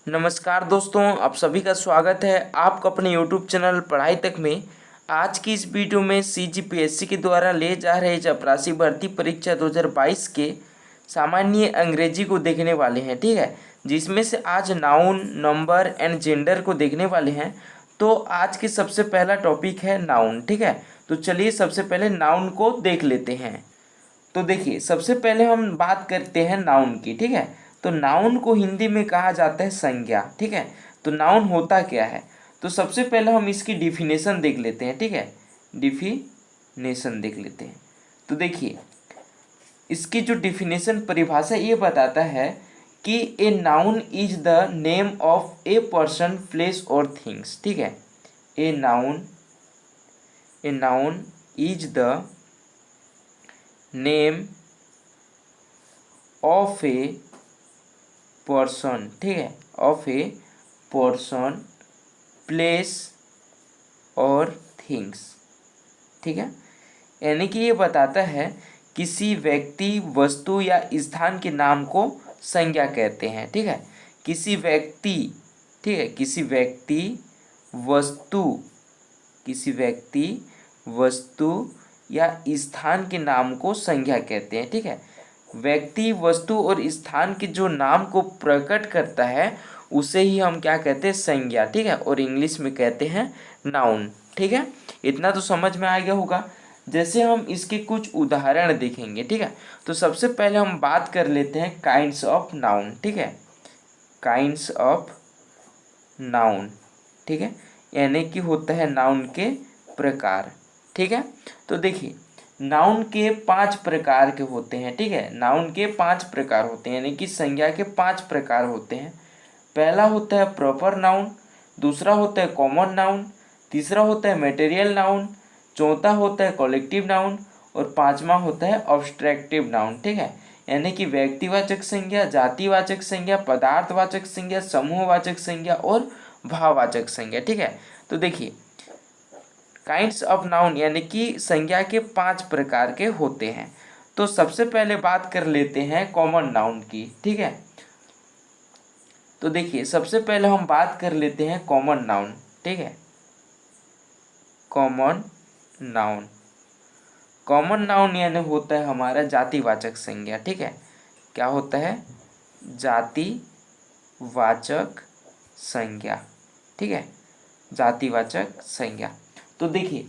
नमस्कार दोस्तों, आप सभी का स्वागत है आपका अपने YouTube चैनल पढ़ाई तक में। आज की इस वीडियो में CGPSC के द्वारा ले जा रहे चपरासी भर्ती परीक्षा 2022 के सामान्य अंग्रेजी को देखने वाले हैं। ठीक है, जिसमें से आज नाउन, नंबर एंड जेंडर को देखने वाले हैं। तो आज की सबसे पहला टॉपिक है नाउन। ठीक है, तो चलिए सबसे पहले नाउन को देख लेते हैं। तो देखिए, सबसे पहले हम बात करते हैं नाउन की। ठीक है, तो नाउन को हिंदी में कहा जाता है संज्ञा। ठीक है, तो नाउन होता क्या है, तो सबसे पहले हम इसकी डिफिनेशन देख लेते हैं। ठीक है, डिफिनेशन देख लेते हैं। तो देखिए, इसकी जो डिफिनेशन परिभाषा ये बताता है कि a noun is the name of a person, place और थिंग्स। ठीक है, a noun is the name of a person. ठीक है, ऑफ ए पर्सन, प्लेस और थिंग्स। ठीक है, यानी कि ये बताता है किसी व्यक्ति, वस्तु या स्थान के नाम को संज्ञा कहते हैं। ठीक है, किसी व्यक्ति, ठीक है, किसी व्यक्ति, वस्तु या स्थान के नाम को संज्ञा कहते हैं। ठीक है, व्यक्ति, वस्तु और स्थान के जो नाम को प्रकट करता है उसे ही हम क्या कहते हैं, संज्ञा। ठीक है, और इंग्लिश में कहते हैं नाउन। ठीक है, इतना तो समझ में आ गया होगा। जैसे हम इसके कुछ उदाहरण देखेंगे। ठीक है, तो सबसे पहले हम बात कर लेते हैं काइंड्स ऑफ नाउन। ठीक है, काइंड्स ऑफ नाउन। ठीक है, यानी कि होता है नाउन के प्रकार। ठीक है, तो देखिए, नाउन के 5 प्रकार के होते हैं। ठीक है, नाउन के 5 प्रकार होते हैं, यानी कि संज्ञा के 5 प्रकार होते हैं। पहला होता है प्रॉपर नाउन, दूसरा होता है कॉमन नाउन, तीसरा होता है मटेरियल नाउन, चौथा होता है कलेक्टिव नाउन और पांचवा होता है ऑब्स्ट्रक्टिव नाउन। ठीक है, यानी कि व्यक्तिवाचक संज्ञा, जातिवाचक संज्ञा, पदार्थवाचक संज्ञा, समूहवाचक संज्ञा और भाववाचक संज्ञा। ठीक है, तो देखिए, काइंड्स ऑफ नाउन यानी कि संज्ञा के 5 प्रकार के होते हैं। तो सबसे पहले बात कर लेते हैं कॉमन नाउन की। ठीक है, तो देखिए, सबसे पहले हम बात कर लेते हैं कॉमन नाउन। ठीक है, कॉमन नाउन यानी होता है हमारा जातिवाचक संज्ञा। ठीक है, क्या होता है, जातिवाचक संज्ञा। ठीक है, जातिवाचक संज्ञा। तो देखिए,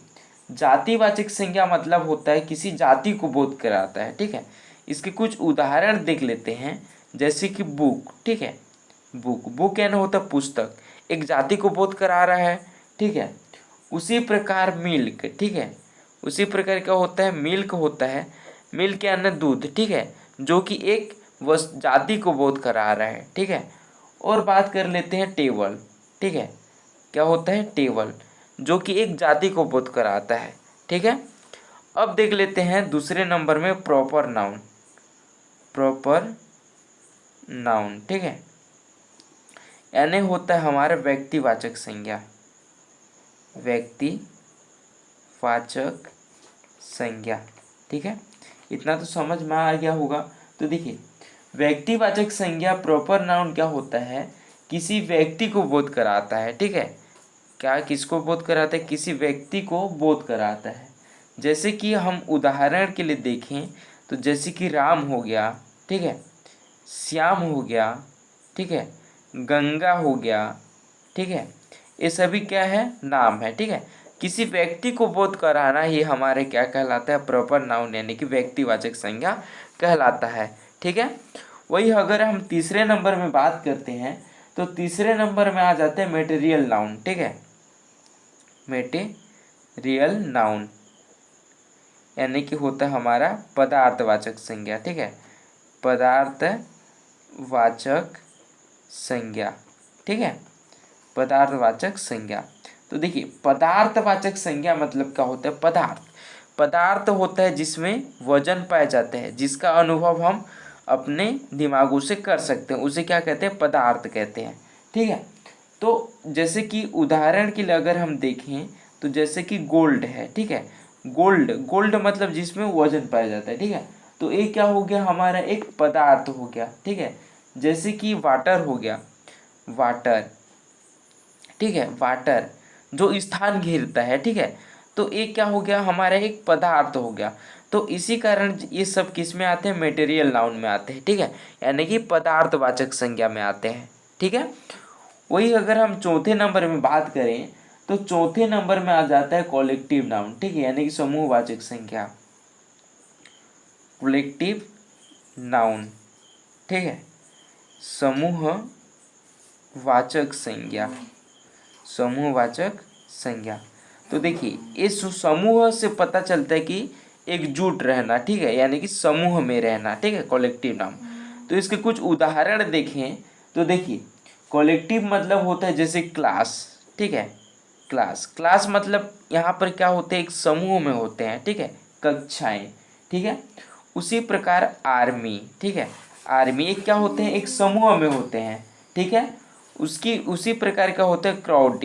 जातिवाचक संज्ञा मतलब होता है किसी जाति को बोध कराता है। ठीक है, इसके कुछ उदाहरण देख लेते हैं, जैसे कि बुक। ठीक है, बुक यानी होता है पुस्तक, एक जाति को बोध करा रहा है। ठीक है, उसी प्रकार मिल्क। ठीक है, उसी प्रकार क्या होता है, मिल्क होता है, मिल्क यानी दूध। ठीक है, जो कि एक जाति को बोध करा रहा है। ठीक है, और बात कर लेते हैं टेबल। ठीक है, क्या होता है, टेबल, जो कि एक जाति को बोध कराता है। ठीक है, अब देख लेते हैं दूसरे नंबर में प्रॉपर नाउन। ठीक है, यानी होता है हमारा व्यक्तिवाचक संज्ञा। व्यक्तिवाचक संज्ञा। ठीक है, इतना तो समझ में आ गया होगा। तो देखिए, व्यक्तिवाचक संज्ञा प्रॉपर नाउन क्या होता है, किसी व्यक्ति को बोध कराता है। ठीक है, क्या, किसको बोध कराता है, किसी व्यक्ति को बोध कराता है। जैसे कि हम उदाहरण के लिए देखें तो जैसे कि राम हो गया। ठीक है, श्याम हो गया। ठीक है, गंगा हो गया। ठीक है, ये सभी क्या है, नाम है। ठीक है, किसी व्यक्ति को बोध कराना ही हमारे क्या कहलाता है, प्रॉपर नाउन यानी कि व्यक्तिवाचक संज्ञा कहलाता है। ठीक है, वही अगर हम तीसरे नंबर में बात करते हैं तो तीसरे नंबर में आ जाते हैं मटेरियल नाउन। ठीक है, मटेरियल नाउन यानी कि होता है हमारा पदार्थवाचक संज्ञा। ठीक है, पदार्थवाचक संज्ञा। ठीक है, पदार्थवाचक संज्ञा। तो देखिए, पदार्थवाचक संज्ञा मतलब क्या होता है, पदार्थ होता है जिसमें वजन पाए जाते हैं, जिसका अनुभव हम अपने दिमागों से कर सकते हैं, उसे क्या कहते हैं, पदार्थ कहते हैं। ठीक है, तो जैसे कि उदाहरण के लिए अगर हम देखें तो जैसे कि गोल्ड है। ठीक है, गोल्ड मतलब जिसमें वजन पाया जाता है। ठीक है, तो ये क्या हो गया, हमारा एक पदार्थ हो गया। ठीक है, जैसे कि वाटर हो गया, वाटर, ठीक है, वाटर जो स्थान घेरता है, ठीक है। तो एक क्या हो गया, हमारा एक पदार्थ हो गया। तो इसी कारण ये सब किस में आते हैं, मटेरियल नाउन में आते हैं, ठीक है, यानी कि पदार्थवाचक संज्ञा में आते हैं, ठीक है। वही अगर हम चौथे नंबर में बात करें तो चौथे नंबर में आ जाता है कॉलेक्टिव नाउन, ठीक है, यानी कि समूहवाचक संज्ञा, कॉलेक्टिव नाउन, ठीक है, समूहवाचक संज्ञा, समूहवाचक संज्ञा। तो देखिए इस समूह से पता चलता है कि एकजुट रहना, ठीक है, यानी कि समूह में रहना, ठीक है, कॉलेक्टिव नाउन। तो इसके कुछ उदाहरण देखें तो देखिए कॉलेक्टिव मतलब होता है जैसे क्लास, ठीक है, क्लास, क्लास मतलब यहाँ पर क्या होते हैं, एक समूह में होते हैं, ठीक है, कक्षाएं, ठीक है। उसी प्रकार आर्मी, ठीक है, आर्मी एक क्या होते हैं, एक समूह में होते हैं, ठीक है। उसकी उसी प्रकार का होता है क्राउड,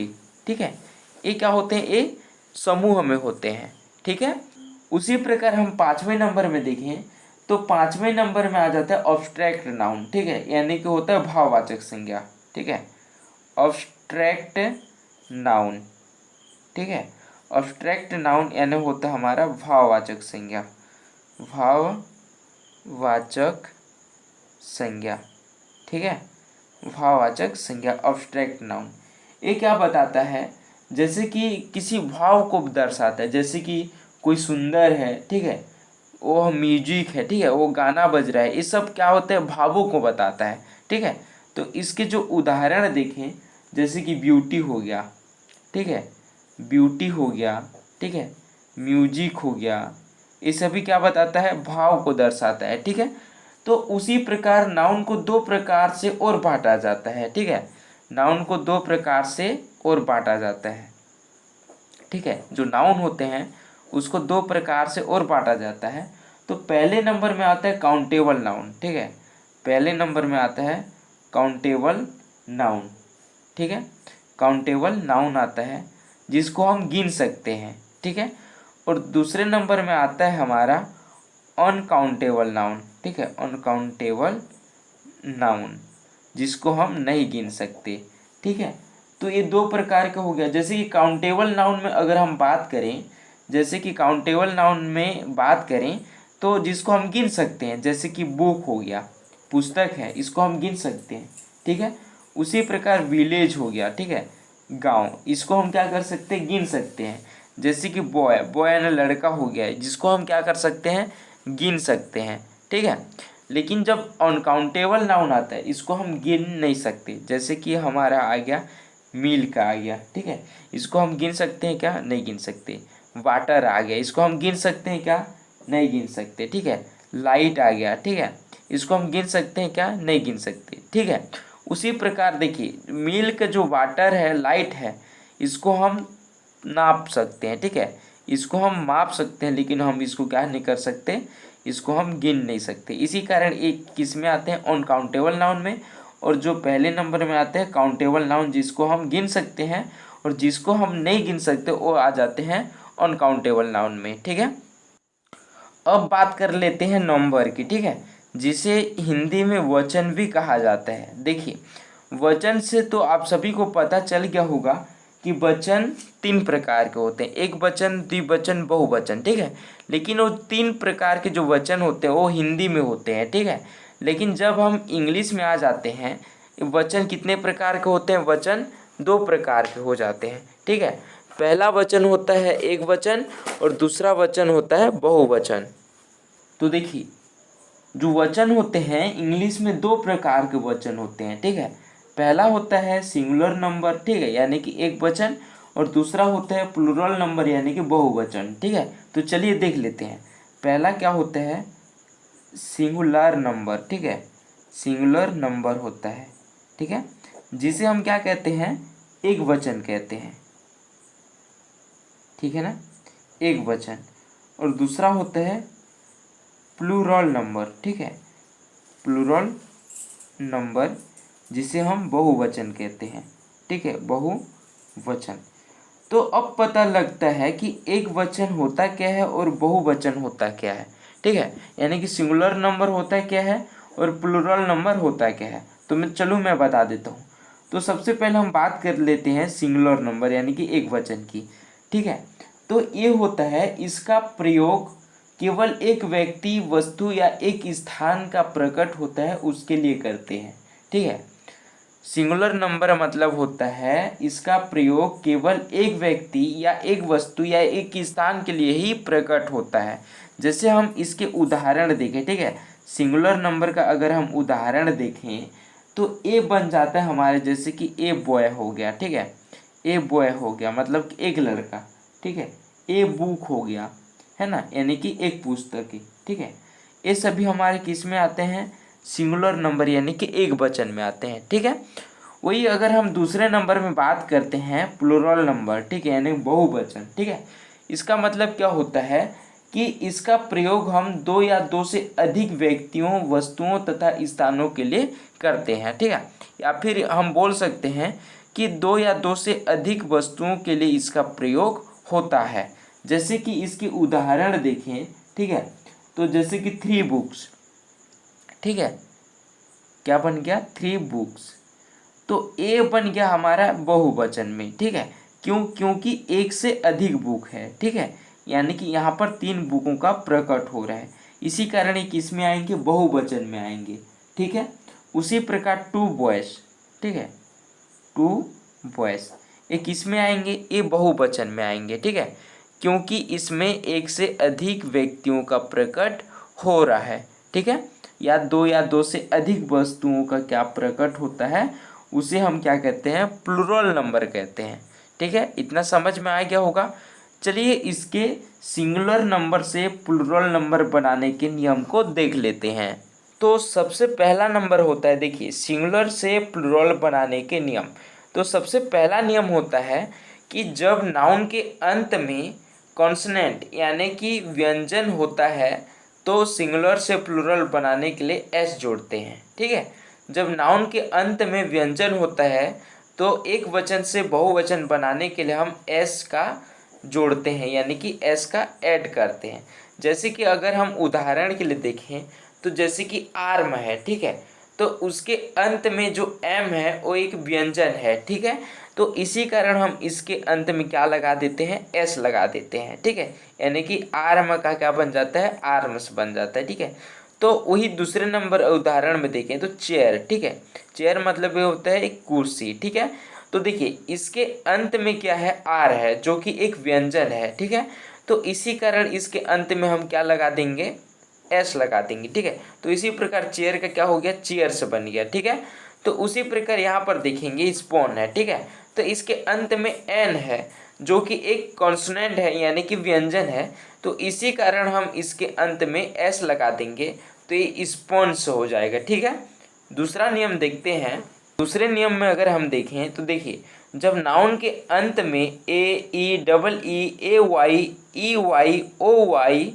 ठीक है, ये क्या होते हैं, ये समूह में होते हैं, ठीक है। उसी प्रकार हम पाँचवें नंबर में देखें तो पाँचवें नंबर में आ जाता है ऑब्स्ट्रैक्ट नाउन, ठीक है, यानी कि होता है भाववाचक संज्ञा, ठीक है, ऑब्स्ट्रैक्ट नाउन, ठीक है, ऑब्स्ट्रैक्ट नाउन यानी होता है हमारा भाववाचक संज्ञा, भाववाचक संज्ञा, ठीक है, भाववाचक संज्ञा ऑब्स्ट्रैक्ट नाउन। ये क्या बताता है, जैसे कि किसी भाव को दर्शाता है, जैसे कि कोई सुंदर है, ठीक है, वो म्यूजिक है, ठीक है, वो गाना बज रहा है, ये सब क्या होता है, भावों को बताता है, ठीक है। तो इसके जो उदाहरण देखें जैसे कि ब्यूटी हो गया, ठीक है, ब्यूटी हो गया, ठीक है, म्यूजिक हो गया, ये सभी क्या बताता है, भाव को दर्शाता है, ठीक है। तो उसी प्रकार नाउन को दो प्रकार से और बांटा जाता है, ठीक है, नाउन को दो प्रकार से और बांटा जाता है, ठीक है, जो नाउन होते हैं उसको दो प्रकार से और बांटा जाता है। तो पहले नंबर में आता है काउंटेबल नाउन, ठीक है, पहले नंबर में आता है काउंटेबल नाउन, ठीक है, काउंटेबल नाउन आता है जिसको हम गिन सकते हैं, ठीक है। और दूसरे नंबर में आता है हमारा अनकाउंटेबल नाउन, ठीक है, अनकाउंटेबल नाउन जिसको हम नहीं गिन सकते, ठीक है। तो ये दो प्रकार का हो गया। जैसे कि काउंटेबल नाउन में अगर हम बात करें, जैसे कि काउंटेबल नाउन में बात करें तो जिसको हम गिन सकते हैं, जैसे कि बुक हो गया, पुस्तक है, इसको हम गिन सकते हैं, ठीक है। उसी प्रकार विलेज हो गया, ठीक है, गांव, इसको हम क्या कर सकते हैं, गिन सकते हैं। जैसे कि बॉय, बॉय यानी लड़का हो गया है, जिसको हम क्या कर सकते हैं, गिन सकते हैं, ठीक है। लेकिन जब अनकाउंटेबल नाउन आता है इसको हम गिन नहीं सकते। जैसे कि हमारा आ गया मिल्क आ गया, ठीक है, इसको हम गिन सकते हैं क्या, नहीं गिन सकते। वाटर आ गया, इसको हम गिन सकते हैं क्या, नहीं गिन सकते, ठीक है। लाइट आ गया, ठीक है, इसको हम गिन सकते हैं क्या, नहीं गिन सकते, ठीक है। उसी प्रकार देखिए मिल्क जो वाटर है, लाइट है, इसको हम नाप सकते हैं, ठीक है, इसको हम माप सकते हैं, लेकिन हम इसको क्या नहीं कर सकते, इसको हम गिन नहीं सकते। इसी कारण एक किस में आते हैं, अनकाउंटेबल नाउन में। और जो पहले नंबर में आते हैं काउंटेबल नाउन जिसको हम गिन सकते हैं, और जिसको हम नहीं गिन सकते वो आ जाते हैं अनकाउंटेबल नाउन में, ठीक है। अब बात कर लेते हैं नंबर की, ठीक है, जिसे हिंदी में वचन भी कहा जाता है। देखिए वचन से तो आप सभी को पता चल गया होगा कि वचन तीन प्रकार के होते हैं, एक वचन, द्विवचन, बहुवचन, ठीक है। लेकिन वो तीन प्रकार के जो वचन होते हैं वो हिंदी में होते हैं, ठीक है। लेकिन जब हम इंग्लिश में आ जाते हैं, वचन कितने प्रकार के होते हैं, वचन दो प्रकार के हो जाते हैं, ठीक है। पहला वचन होता है एक वचन और दूसरा वचन होता है बहुवचन। तो देखिए जो वचन होते हैं इंग्लिश में दो प्रकार के वचन होते हैं, ठीक है। पहला होता है सिंगुलर नंबर, ठीक है, यानी कि एक वचन, और दूसरा होता है प्लूरल नंबर यानी कि बहुवचन, ठीक है। तो चलिए देख लेते हैं। पहला क्या होता है, सिंगुलर नंबर, ठीक है, सिंगुलर नंबर होता है, ठीक है, जिसे हम क्या कहते हैं, एक वचन कहते हैं, ठीक है ना, एक वचन। और दूसरा होता है प्लूरल नंबर, ठीक है, प्लूरल नंबर जिसे हम बहुवचन कहते हैं, ठीक है, बहुवचन। तो अब पता लगता है कि एक वचन होता क्या है और बहुवचन होता क्या है, ठीक है, यानी कि सिंगुलर नंबर होता क्या है और प्लूरल नंबर होता क्या है। तो मैं बता देता हूँ। तो सबसे पहले हम बात कर लेते हैं सिंगुलर नंबर यानी कि एक वचन की, ठीक है। तो ये होता है, इसका प्रयोग केवल एक व्यक्ति, वस्तु या एक स्थान का प्रकट होता है उसके लिए करते हैं, ठीक है। सिंगुलर नंबर मतलब होता है इसका प्रयोग केवल एक व्यक्ति या एक वस्तु या एक स्थान के लिए ही प्रकट होता है। जैसे हम इसके उदाहरण देखें, ठीक है। सिंगुलर नंबर का अगर हम उदाहरण देखें तो ए बन जाता है हमारे, जैसे कि ए बॉय हो गया, ठीक है। ए बॉय हो गया मतलब कि एक लड़का, ठीक है। ए बुक हो गया, है ना, यानी कि एक पुस्तक है, ठीक है। ये सभी हमारे किस में आते हैं, सिंगुलर नंबर यानी कि एक वचन में आते हैं, ठीक है। वही अगर हम दूसरे नंबर में बात करते हैं प्लूरल नंबर, ठीक है, यानी बहुवचन, ठीक है। इसका मतलब क्या होता है कि इसका प्रयोग हम दो या दो से अधिक व्यक्तियों, वस्तुओं तथा स्थानों के लिए करते हैं, ठीक है। या फिर हम बोल सकते हैं कि दो या दो से अधिक वस्तुओं के लिए इसका प्रयोग होता है। जैसे कि इसके उदाहरण देखें, ठीक है। तो जैसे कि 3 बुक्स, ठीक है, क्या बन गया, 3 बुक्स। तो ए बन गया हमारा बहुवचन में, ठीक है। क्यों, क्योंकि एक से अधिक बुक है, ठीक है, यानी कि यहाँ पर 3 बुकों का प्रकट हो रहा है, इसी कारण ये किस में आएंगे, बहुवचन में आएंगे, ठीक है। उसी प्रकार 2 बॉयज, ठीक है, 2 बॉयज, ये किस में आएंगे, ये बहुवचन में आएंगे, ठीक है, क्योंकि इसमें एक से अधिक व्यक्तियों का प्रकट हो रहा है, ठीक है। या दो से अधिक वस्तुओं का क्या प्रकट होता है, उसे हम क्या कहते हैं, प्लूरल नंबर कहते हैं, ठीक है। इतना समझ में आ गया होगा। चलिए इसके सिंगुलर नंबर से प्लूरल नंबर बनाने के नियम को देख लेते हैं। तो सबसे पहला नंबर होता है, देखिए, सिंगुलर से प्लूरल बनाने के नियम। तो सबसे पहला नियम होता है कि जब नाउन के अंत में कॉन्सोनेंट यानी कि व्यंजन होता है तो सिंगुलर से प्लूरल बनाने के लिए एस जोड़ते हैं, ठीक है। जब नाउन के अंत में व्यंजन होता है तो एक वचन से बहुवचन बनाने के लिए हम एस का जोड़ते हैं, यानी कि एस का ऐड करते हैं। जैसे कि अगर हम उदाहरण के लिए देखें तो जैसे कि आर्म है, ठीक है, तो उसके अंत में जो एम है वो एक व्यंजन है, ठीक है। तो इसी कारण हम इसके अंत में क्या लगा देते हैं, एस लगा देते हैं, ठीक है, यानी कि आर्म का क्या बन जाता है, आर्म्स बन जाता है, ठीक है। तो वही दूसरे नंबर उदाहरण में देखें तो चेयर, ठीक है, चेयर मतलब ये होता है एक कुर्सी, ठीक है। तो देखिए इसके अंत में क्या है, आर है, जो कि एक व्यंजन है, ठीक है। तो इसी कारण इसके अंत में हम क्या लगा देंगे, एस लगा देंगे, ठीक है। तो इसी प्रकार चेयर का क्या हो गया, चेयर्स बन गया, ठीक है। तो उसी प्रकार यहाँ पर देखेंगे स्पोन है, ठीक है, तो इसके अंत में एन है जो कि एक कॉन्सोनेंट है यानी कि व्यंजन है, तो इसी कारण हम इसके अंत में एस लगा देंगे, तो ये स्पोन्स हो जाएगा, ठीक है। दूसरा नियम देखते हैं। दूसरे नियम में अगर हम देखें तो देखिए, जब नाउन के अंत में A E double E A Y E Y O Y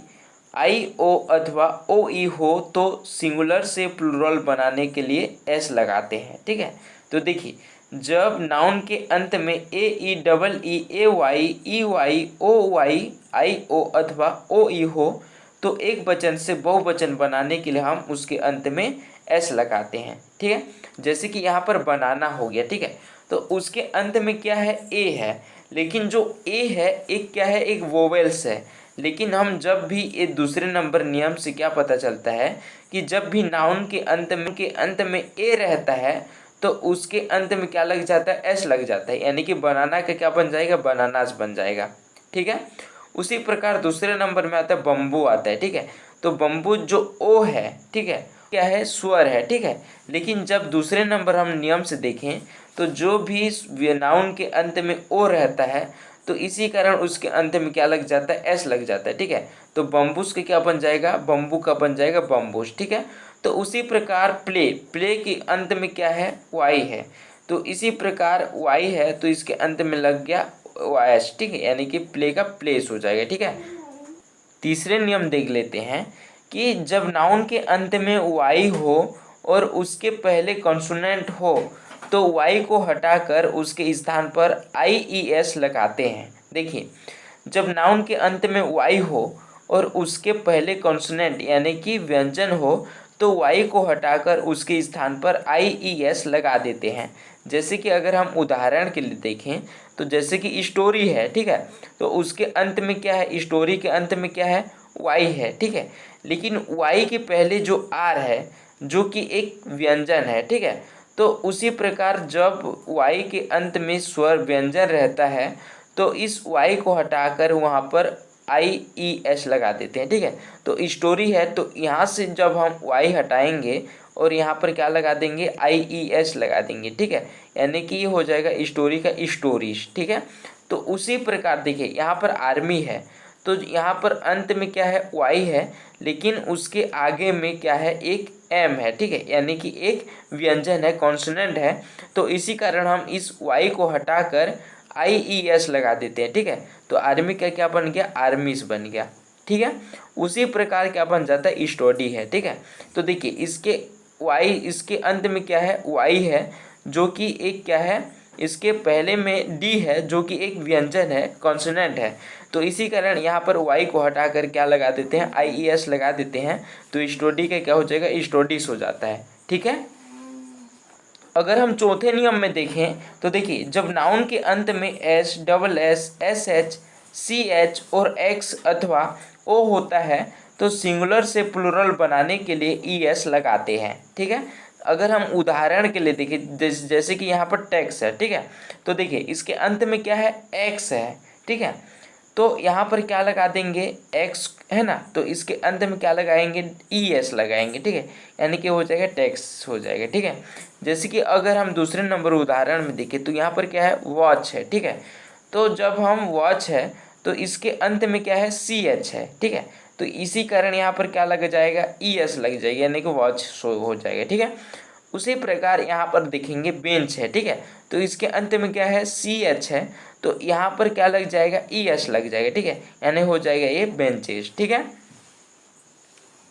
I O अथवा ओ ई हो तो सिंगुलर से प्लूरल बनाने के लिए एस लगाते हैं, ठीक है। तो देखिए जब नाउन के अंत में A E double E Y O Y I O अथवा ओ ई हो तो एक वचन से बहुवचन बनाने के लिए हम उसके अंत में एस लगाते हैं, ठीक है। जैसे कि यहाँ पर बनाना हो गया, ठीक है, तो उसके अंत में क्या है, ए है, लेकिन जो ए है एक क्या है, एक वोवेल्स है। लेकिन हम जब भी ये दूसरे नंबर नियम से क्या पता चलता है कि जब भी नाउन के अंत में ए रहता है तो उसके अंत में क्या लग जाता है, एस लग जाता है, यानी कि बनाना का क्या बन जाएगा, बनानास बन जाएगा, ठीक है। उसी प्रकार दूसरे नंबर में आता है बम्बू आता है, ठीक है। तो बम्बू जो ओ है, ठीक है, क्या है, स्वर है, ठीक है। लेकिन जब दूसरे नंबर हम नियम से देखें तो जो भी नाउन के अंत में ओ रहता है तो इसी कारण उसके अंत में क्या लग जाता है, एस लग जाता है, ठीक है। तो बम्बूस के क्या बन जाएगा, बम्बू का बन जाएगा बम्बूस, ठीक है। तो उसी प्रकार प्ले के अंत में क्या है, वाई है, तो इसी प्रकार वाई है तो इसके अंत में लग गया वायस, ठीक है, यानी कि प्ले का प्लेस हो जाएगा, ठीक है। तीसरे नियम देख लेते हैं कि जब नाउन के अंत में वाई हो और उसके पहले कॉन्सोनेंट हो तो वाई को हटाकर उसके स्थान पर आई ई एस लगाते हैं। देखिए जब नाउन के अंत में वाई हो और उसके पहले कॉन्सोनेंट यानी कि व्यंजन हो तो वाई को हटाकर उसके स्थान पर IES लगा देते हैं। जैसे कि अगर हम उदाहरण के लिए देखें तो जैसे कि स्टोरी है, ठीक है, तो उसके अंत में क्या है, स्टोरी के अंत में क्या है, वाई है, ठीक है, लेकिन वाई के पहले जो आर है जो कि एक व्यंजन है, ठीक है, तो उसी प्रकार जब वाई के अंत में स्वर व्यंजन रहता है तो इस वाई को हटाकर वहाँ पर IES लगा देते हैं, ठीक है। तो स्टोरी है तो यहाँ से जब हम वाई हटाएंगे और यहाँ पर क्या लगा देंगे, IES लगा देंगे, ठीक है, यानी कि ये हो जाएगा स्टोरी का स्टोरीज, ठीक है। तो उसी प्रकार देखिए यहाँ पर आर्मी है तो यहाँ पर अंत में क्या है, वाई है, लेकिन उसके आगे में क्या है, एक एम है, ठीक है, यानी कि एक व्यंजन है, कॉन्सोनेंट है। तो इसी कारण हम इस वाई को हटाकर IES लगा देते हैं, ठीक है। तो आर्मी का क्या बन गया, आर्मीज बन गया, ठीक है। उसी प्रकार क्या बन जाता है, स्टडी है, ठीक है। तो देखिए इसके वाई, इसके अंत में क्या है, वाई है जो कि एक क्या है, इसके पहले में डी है जो कि एक व्यंजन है, कॉन्सोनेंट है। तो इसी कारण यहाँ पर वाई को हटाकर क्या लगा देते हैं, IES लगा देते हैं। तो स्टडी का क्या हो जाएगा, स्टडीज हो जाता है, ठीक है। अगर हम चौथे नियम में देखें तो देखिए जब नाउन के अंत में SS, SH, CH और X अथवा O होता है तो सिंगुलर से प्लूरल बनाने के लिए ES लगाते हैं, ठीक है। अगर हम उदाहरण के लिए देखें जैसे कि यहाँ पर टैक्स है, ठीक है, तो देखिए इसके अंत में क्या है, X है, ठीक है, तो यहाँ पर क्या लगा देंगे, एक्स है ना, तो इसके अंत में क्या लगाएंगे, ES लगाएंगे, ठीक है, यानी कि हो जाएगा टैक्स हो जाएगा, ठीक है। जैसे कि अगर हम दूसरे नंबर उदाहरण में देखें तो यहाँ पर क्या है, वॉच है, ठीक है, तो जब हम वॉच है तो इसके अंत में क्या है, CH है, ठीक है, तो इसी कारण यहाँ पर क्या लग जाएगा, ES लग जाएगा, यानी कि वॉच शो हो जाएगा, ठीक है। उसी प्रकार यहाँ पर देखेंगे बेंच है, ठीक है, तो इसके अंत में क्या है, CH है, तो यहाँ पर क्या लग जाएगा, ES लग जाएगा, ठीक है, यानी हो जाएगा ये बेंचेस, ठीक है।